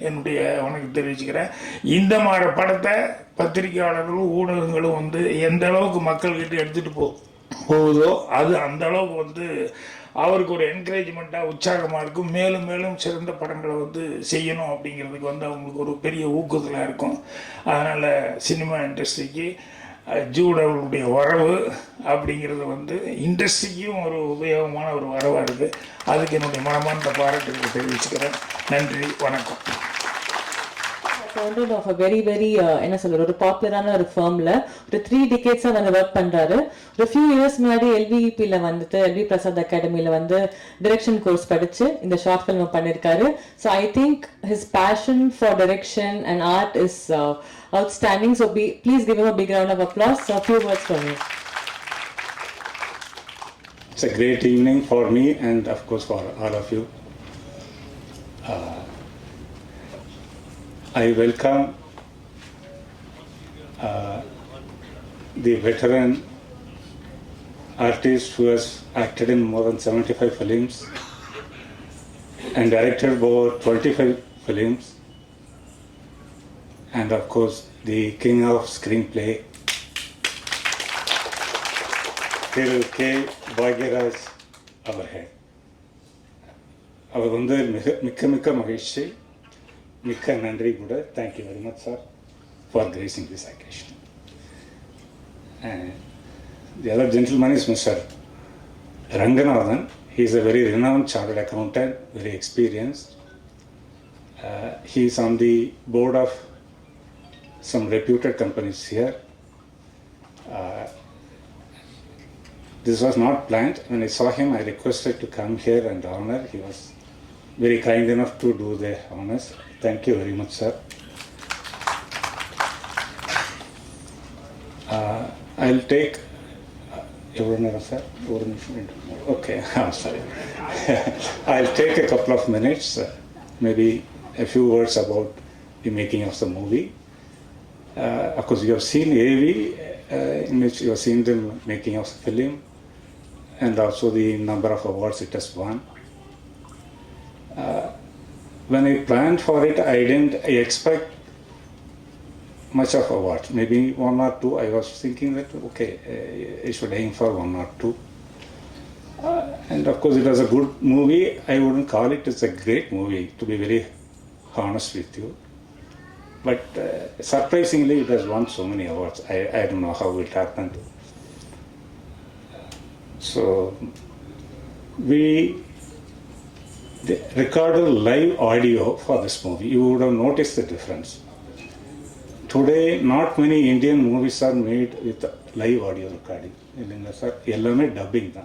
என்னுடைய வணக்கம் தெரிவிச்சுக்கிறேன். இந்த மாதிரி படத்தை பத்திரிகையாளர்களும் ஊடகங்களும் வந்து எந்த அளவுக்கு மக்கள்கிட்ட எடுத்துகிட்டு போகுதோ அது அந்த அளவுக்கு வந்து அவருக்கு ஒரு என்கரேஜ்மெண்ட்டாக உற்சாகமாக இருக்கும். மேலும் மேலும் சிறந்த படங்களை வந்து செய்யணும் அப்படிங்கிறதுக்கு வந்து அவங்களுக்கு ஒரு பெரிய ஊக்குதலாக இருக்கும். அதனால் சினிமா இண்டஸ்ட்ரிக்கு ஜூட் அவர்களுடைய வரவு அப்படிங்கிறது வந்து இண்டஸ்ட்ரிக்கும் ஒரு உபயோகமான ஒரு வரவாக இருக்குது. அதுக்கு என்னுடைய மனமார்ந்த பாராட்டுகளை தெரிவிச்சுக்கிறேன். நன்றி, வணக்கம். Founder of a very very என்ன சொல்றது, ஒரு பாப்புலரான ஒரு ஃபர்ம்ல ஒரு 3 decades வந்து ஒர்க் பண்றாரு. ஒரு ஃபியூ இயர்ஸ் முன்னாடி எல்விபில வந்துட்டு எல்வி பிரசாத் அகாடமியில வந்து டைரக்ஷன் கோர்ஸ் படிச்சு இந்த ஷார்ட் ஃபிலிம் பண்ணிருக்காரு. So I think his passion for direction and art is outstanding. So please give him a big round of applause. So a few words from you. It's a great evening for me and of course for all of you. I welcome the veteran artist who has acted in more than 75 films and directed over 25 films, and of course the king of screenplay, Thiru K. Bhagyaraj அவர்கள். அவர் வந்து மிக்க மிக்க மகிழ்ச்சி, மிக்க நன்றி கூட. Thank you very much sir for gracing this occasion. The other gentleman is mister Ranganathan. He is a very renowned chartered accountant, very experienced. He is on the board of some reputed companies here. This was not planned. When I saw him, I requested to come here and honor. He was very kind enough to do the honors. Thank you very much, sir. I'll take sir. Okay, I'm sorry. I'll take a couple of minutes, maybe a few words about the making of the movie. Of course, you have seen AV, in which you have seen the making of the film, and also the number of awards it has won. When I planned for it, I didn't expect much of awards, maybe 1 or 2. I was thinking that, okay, I should aim for 1 or 2. And of course, it was a good movie. I wouldn't call it as a great movie, to be very honest with you. But surprisingly, it has won so many awards. I don't know how it happened. So, we recorded live audio for this movie. You would have noticed the difference. Today, not many Indian movies are made with live audio recording. Ellame dubbing da.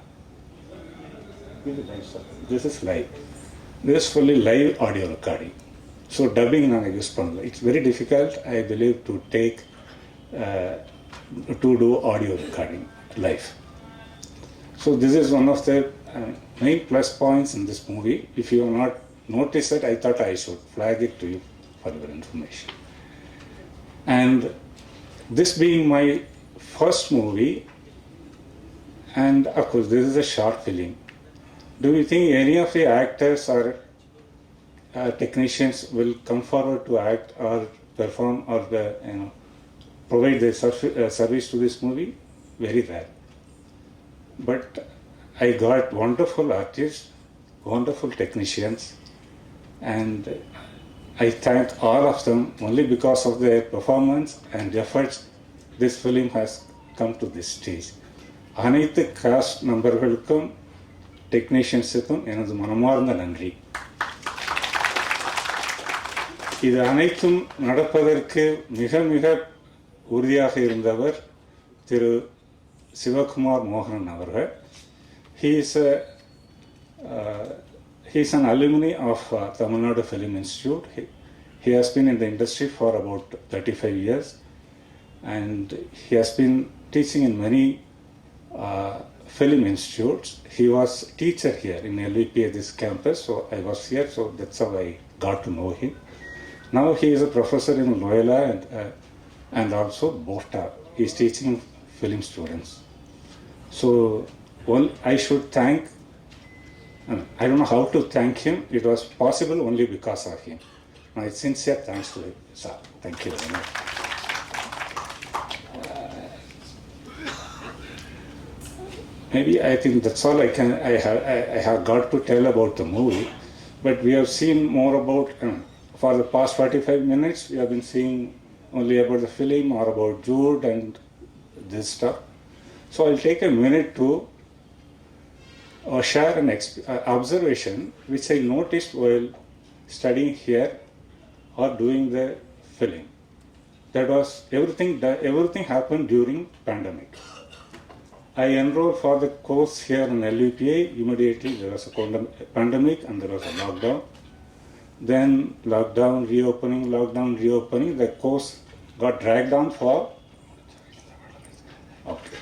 This is live. This is fully live audio recording. So dubbing naanga use pannala. It's very difficult, I believe, to take to do audio recording live. So this is one of the main plus points in this movie. If you have not noticed it, I thought I should flag it to you for your information. And this being my first movie, and of course this is a short film, do you think any of the actors or technicians will come forward to act or perform or provide their service to this movie? Very rare. But I got wonderful artists, wonderful technicians, and I thank all of them. Only because of their performance and efforts, this film has come to this stage. அனைத்து காஸ்ட் நம்பர்களுக்கும் டெக்னீஷியன்ஸுக்கும் எனது மனமார்ந்த நன்றி. இது அனைத்தும் நடப்பதற்கு மிக மிக உறுதியாக இருந்தவர் திரு சிவகுமார் மோகனன் அவர்கள். He is an alumni of Tamil Nadu Film Institute. He has been in the industry for about 35 years and he has been teaching in many film institutes. He was teacher here in LVPA, this campus, so I was here, so that's how I got to know him. Now he is a professor in Loyola and also BOFTA. He is teaching film students. So I should thank, I don't know how to thank him. It was possible only because of him. My sincere thanks to him, sir. Thank you very much. Maybe I think that's all I have got to tell about the movie. But we have seen more about, for the past 45 minutes, we have been seeing only about the film or about Jude and this stuff. So I'll take a minute to share an observation which I noticed while studying here or doing the film. That was everything happened during pandemic. I enrolled for the course here in LVPA. Immediately there was a pandemic and there was a lockdown. Then lockdown, reopening. The course got dragged on for. Okay.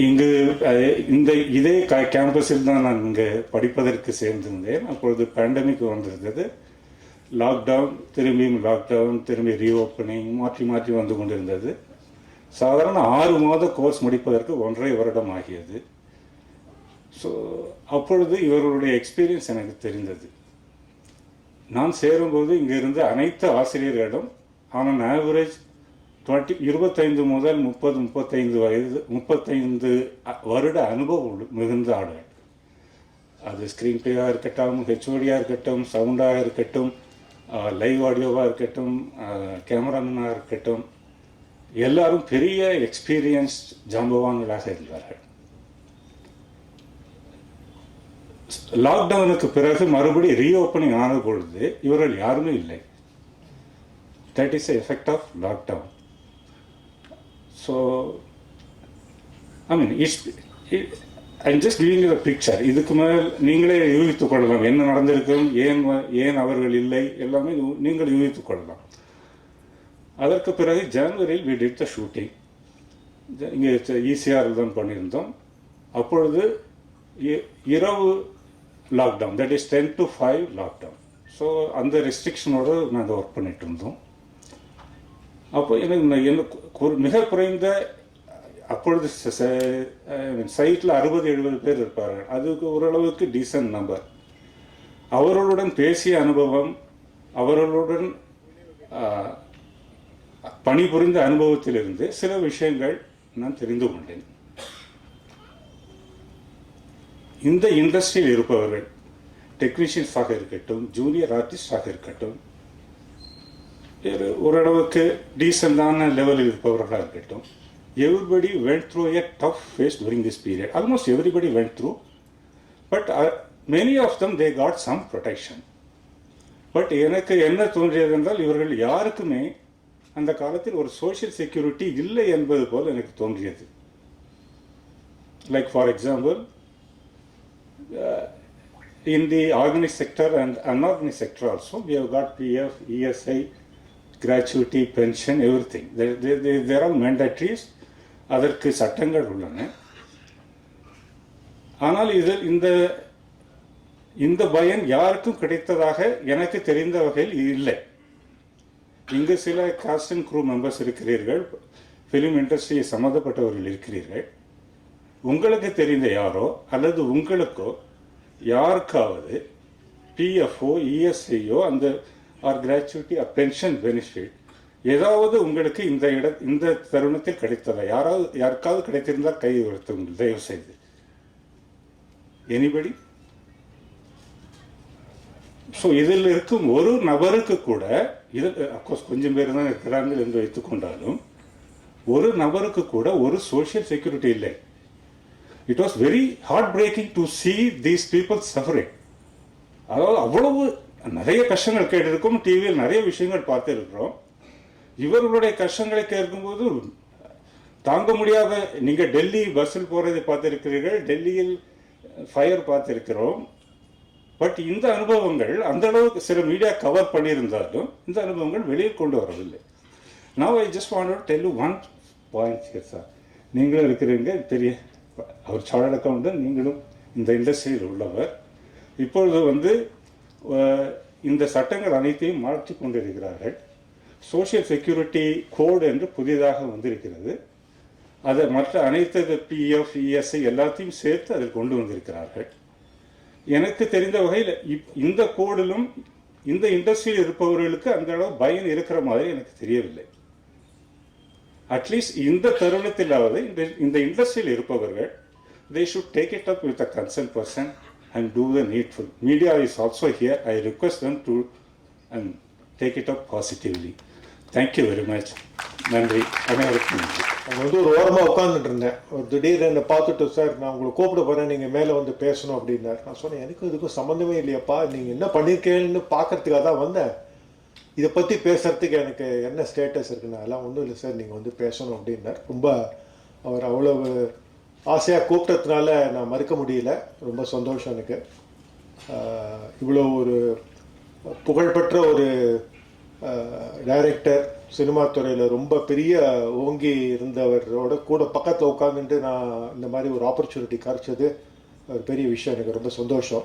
இங்கு இதே கேம்பஸில் தான் நான் இங்கே படிப்பதற்கு சேர்ந்திருந்தேன். அப்பொழுது பேண்டமிக் வந்திருந்தது. லாக்டவுன், திரும்பி ரீஓப்பனிங் மாற்றி வந்து கொண்டிருந்தது. சாதாரண 6 மாத கோர்ஸ் முடிப்பதற்கு 1.5 வருடம் ஆகியது. ஸோ அப்பொழுது இவர்களுடைய எக்ஸ்பீரியன்ஸ் எனக்கு தெரிந்தது. நான் சேரும்போது இங்கே இருந்த அனைத்து ஆசிரியர்களிடம் ஆன் ஆவரேஜ் 25 முதல் 35 வருட அனுபவம் மிகுந்த ஆளுகள். அது ஸ்க்ரீன் பிளேயாக இருக்கட்டும், ஹெச்ஓடியாக இருக்கட்டும், சவுண்டாக இருக்கட்டும், லைவ் ஆடியோவாக இருக்கட்டும், கேமராமேனாக இருக்கட்டும், எல்லாரும் பெரிய எக்ஸ்பீரியன்ஸ் ஜாம்பவான்களாக இருந்தார்கள். லாக்டவுனுக்கு பிறகு மறுபடி ரீஓப்பனிங் ஆன பொழுது இவர்கள் யாருமே இல்லை. That is effect of lockdown. So I mean I'm just giving you the picture. இதுக்கு மேல் நீங்களே யூகித்துக் கொள்ளலாம் என்ன நடந்திருக்கும், ஏன் அவர்கள் இல்லை, எல்லாமே நீங்கள் யூகித்துக் கொள்ளலாம். அதற்கு பிறகு ஜனவரியில் வி டிட் த ஷூட்டிங். இங்கே ஈசிஆரில் தான் பண்ணியிருந்தோம். அப்பொழுது இரவு lockdown, that is 10 to 5 lockdown. So அந்த ரெஸ்ட்ரிக்ஷனோடு நாங்கள் ஒர்க் பண்ணிட்டு இருந்தோம். அப்போ எனக்கு மிக குறைந்த அப்பொழுது சைட்டில் 60-70 பேர் இருப்பார்கள். அதுக்கு ஓரளவுக்கு டீசன்ட் நம்பர். அவர்களுடன் பேசிய அனுபவம், அவர்களுடன் பணிபுரிந்த அனுபவத்திலிருந்து சில விஷயங்கள் நான் தெரிந்து கொண்டேன். இந்த இண்டஸ்ட்ரியில் இருப்பவர்கள், டெக்னீஷியன்ஸாக இருக்கட்டும், ஜூனியர் ஆர்டிஸ்டாக இருக்கட்டும், ஓரளவுக்கு டீசெண்டான லெவலில் இருப்பவர்களாக இருக்கட்டும், everybody went through a tough phase during this period. Almost everybody went through, but many of them they got some protection. But எனக்கு என்ன தோன்றியது என்றால் இவர்கள் யாருக்குமே அந்த காலத்தில் ஒரு சோஷியல் செக்யூரிட்டி இல்லை என்பது போல் எனக்கு தோன்றியது. Like for example, in the organized sector and unorganized sector also, we have got PF, ESI, gratuity, pension, everything. They are all mandatories. அதற்கு சட்டங்கள் உள்ளன. ஆனால் இதில் இந்த பயன் யாருக்கும் கிடைத்ததாக எனக்கு தெரிந்த வகையில் இல்லை. இங்கு சில காஸ்ட் அண்ட் க்ரூ மெம்பர்ஸ் இருக்கிறீர்கள், ஃபிலிம் இண்டஸ்ட்ரியை சம்மந்தப்பட்டவர்கள் இருக்கிறீர்கள். உங்களுக்கு தெரிந்த யாரோ அல்லது உங்களுக்கோ யாருக்காவது பிஎஃப்ஓ, இஎஸ்ஐயோ அந்த or gratuity or pension benefit ஏதாவது உங்களுக்கு இந்த தருணத்தில் கிடைத்ததா? யாருக்காவது கிடைத்திருந்தால் கை உயர்த்துங்கள் தயவு செய்து. எனிபடி? ஸோ இதில் இருக்கும் ஒரு நபருக்கு கூட, இதில் அப்கோர்ஸ் கொஞ்சம் பேர் தான் இருக்கிறாங்க என்று வைத்துக்கொண்டாலும், ஒரு நபருக்கு கூட ஒரு சோஷியல் செக்யூரிட்டி இல்லை. It was very heartbreaking to see these people suffering. அதாவது அவ்வளவு நிறைய கஷ்டங்கள் கேட்டிருக்கோம், டிவியில் நிறைய விஷயங்கள் பார்த்துருக்கிறோம். இவர்களுடைய கஷ்டங்களை கேட்கும்போது தாங்க முடியாத. நீங்கள் டெல்லி பஸ்ஸில் போகிறதை பார்த்துருக்கிறீர்கள், டெல்லியில் ஃபயர் பார்த்துருக்கிறோம். பட் இந்த அனுபவங்கள் அந்த அளவுக்கு சில மீடியா கவர் பண்ணியிருந்தாலும் இந்த அனுபவங்கள் வெளியில் கொண்டு வரவில்லை. Now I just want to tell you one point here sir. நீங்களும் இருக்கிறீங்க, பெரிய அவர் சார்ட் அக்கௌண்டன்ட், நீங்களும் இந்த இண்டஸ்ட்ரியில் உள்ளவர். இப்பொழுது இந்த சட்டங்கள் அனைத்தையும் மாற்றி கொண்டிருக்கிறார்கள். சோஷியல் செக்யூரிட்டி கோடு என்று புதிதாக வந்திருக்கிறது. அதை மற்ற அனைத்து பிஎஃப் இஎஸ்ஐ எல்லாத்தையும் சேர்த்து அதில் கொண்டு வந்திருக்கிறார்கள். எனக்கு தெரிந்த வகையில் இந்த கோடிலும் இந்த இண்டஸ்ட்ரியில் இருப்பவர்களுக்கு அந்த அளவு பயன் இருக்கிற மாதிரி எனக்கு தெரியவில்லை. அட்லீஸ்ட் இந்த தருணத்திலாவது இந்த இண்டஸ்ட்ரியில் இருப்பவர்கள் they should take it up with a concerned person and do the needful. Media is also here. I request them to take it up positively. Thank you very much. நன்றி, அனைவருக்கும் நன்றி. அங்கே ஒரு ஓரமாக உட்காந்துட்டு இருந்தேன். ஒரு திடீர்னு என்னை பார்த்துட்டு, சார் நான் உங்களை கூப்பிட போகிறேன், நீங்கள் மேலே வந்து பேசணும் அப்படின்னார். நான் சொன்னேன், எனக்கும் இதுக்கும் சம்மந்தமே இல்லையாப்பா, நீங்கள் என்ன பண்ணியிருக்கேன்னு பார்க்கறதுக்காக தான் வந்தேன், இதை பற்றி பேசுகிறதுக்கு எனக்கு என்ன ஸ்டேட்டஸ் இருக்குன்னு. அதெல்லாம் ஒன்றும் இல்லை சார், நீங்கள் வந்து பேசணும் அப்படின்னார். ரொம்ப அவர் அவ்வளவு ஆசையாக கூப்பிட்டதுனால நான் மறுக்க முடியல. ரொம்ப சந்தோஷம் எனக்கு. இவ்வளோ ஒரு புகழ்பெற்ற ஒரு டைரக்டர், சினிமா துறையில் ரொம்ப பெரிய ஓங்கி இருந்தவரோட கூட பக்கத்தில் உட்காந்துட்டு நான் இந்த மாதிரி ஒரு ஆப்பர்ச்சுனிட்டி கிடைச்சது ஒரு பெரிய விஷயம். எனக்கு ரொம்ப சந்தோஷம்.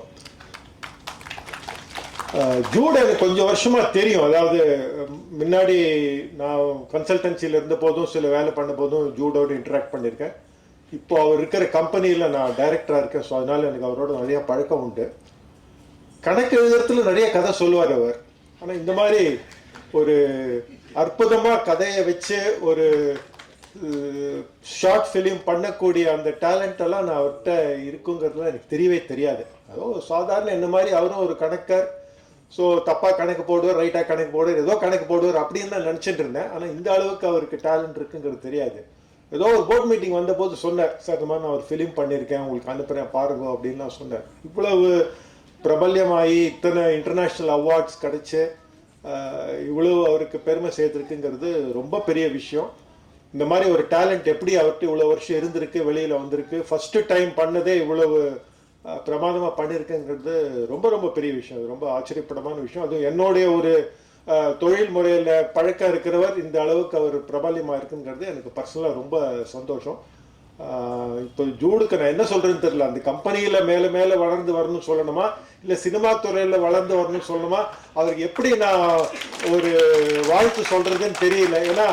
ஜூட் எனக்கு கொஞ்சம் வருஷமாக தெரியும். அதாவது முன்னாடி நான் கன்சல்டன்சியில் இருந்த போதும் சில வேலை பண்ண போதும் ஜூடோடு இன்ட்ராக்ட் பண்ணியிருக்கேன். இப்போ அவர் இருக்கிற கம்பெனியில் நான் டைரக்டராக இருக்கேன். ஸோ அதனால் எனக்கு அவரோட நிறைய பழக்கம் உண்டு. கணக்கு எழுதுறதுல நிறைய கதை சொல்லுவார் அவர். ஆனால் இந்த மாதிரி ஒரு அற்புதமாக கதையை வச்சு ஒரு ஷார்ட் ஃபிலிம் பண்ணக்கூடிய அந்த டேலண்ட் எல்லாம் நான் அவர்கிட்ட இருக்குங்கிறதுலாம் எனக்கு தெரியவே தெரியாது. அதோ சாதாரண என்ன மாதிரி அவரும் ஒரு கணக்கர். ஸோ தப்பாக கணக்கு போடுவார், ரைட்டாக கணக்கு போடுவார், ஏதோ கணக்கு போடுவார் அப்படின்னு தான் நினச்சிட்டு இருந்தேன். ஆனால் இந்த அளவுக்கு அவருக்கு டேலண்ட் இருக்குங்கிறது தெரியாது. ஏதோ ஒரு போர்ட் மீட்டிங் வந்தபோது சொன்னார், சார் இந்த மாதிரி நான் ஒரு ஃபிலிம் பண்ணியிருக்கேன், உங்களுக்கு அனுப்புகிறேன் பாருங்க அப்படின்னு நான் சொன்னேன். இவ்வளவு பிரபல்யமாகி இத்தனை இன்டர்நேஷ்னல் அவார்ட்ஸ் கிடச்சி இவ்வளோ அவருக்கு பெருமை சேர்த்துருக்குங்கிறது ரொம்ப பெரிய விஷயம். இந்த மாதிரி ஒரு டேலண்ட் எப்படி அவர்கிட்ட இவ்வளோ வருஷம் இருந்திருக்கு, வெளியில் வந்திருக்கு, ஃபஸ்ட்டு டைம் பண்ணதே இவ்வளவு பிரமாதமாக பண்ணியிருக்குங்கிறது ரொம்ப ரொம்ப பெரிய விஷயம். ரொம்ப ஆச்சரியப்படமான விஷயம். அதுவும் என்னுடைய ஒரு தொழில் முறையில் பழக்கம் இருக்கிறவர் இந்த அளவுக்கு அவர் பிரபல்யமாக இருக்குங்கிறது எனக்கு பர்சனலாக ரொம்ப சந்தோஷம். இப்போ ஜூடுக்கு நான் என்ன சொல்கிறேன்னு தெரியல. அந்த கம்பெனியில் மேலே மேலே வளர்ந்து வரணும்னு சொல்லணுமா, இல்லை சினிமா துறையில் வளர்ந்து வரணும்னு சொல்லணுமா, அவருக்கு எப்படி நான் ஒரு வாழ்த்து சொல்கிறதுன்னு தெரியல. ஏன்னா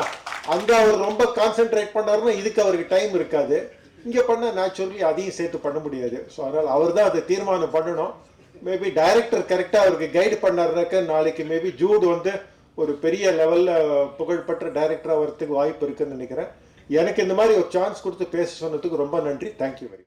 அங்கே அவர் ரொம்ப கான்சென்ட்ரேட் பண்ணாருன்னா இதுக்கு அவருக்கு டைம் இருக்காது. இங்கே பண்ண நேச்சுரலி அதையும் சேர்த்து பண்ண முடியாது. ஸோ அதனால் அவர் தான் அதை தீர்மானம் பண்ணணும். மேபி டைரக்டர் கரெக்டாக அவருக்கு கைடு பண்ணாருனாக்க நாளைக்கு மேபி ஜூட் ஒரு பெரிய லெவலில் புகழ்பெற்ற டைரக்டராக வரத்துக்கு வாய்ப்பு இருக்குன்னு நினைக்கிறேன். எனக்கு இந்த மாதிரி ஒரு சான்ஸ் கொடுத்து பேச சொன்னதுக்கு ரொம்ப நன்றி. Thank you very much.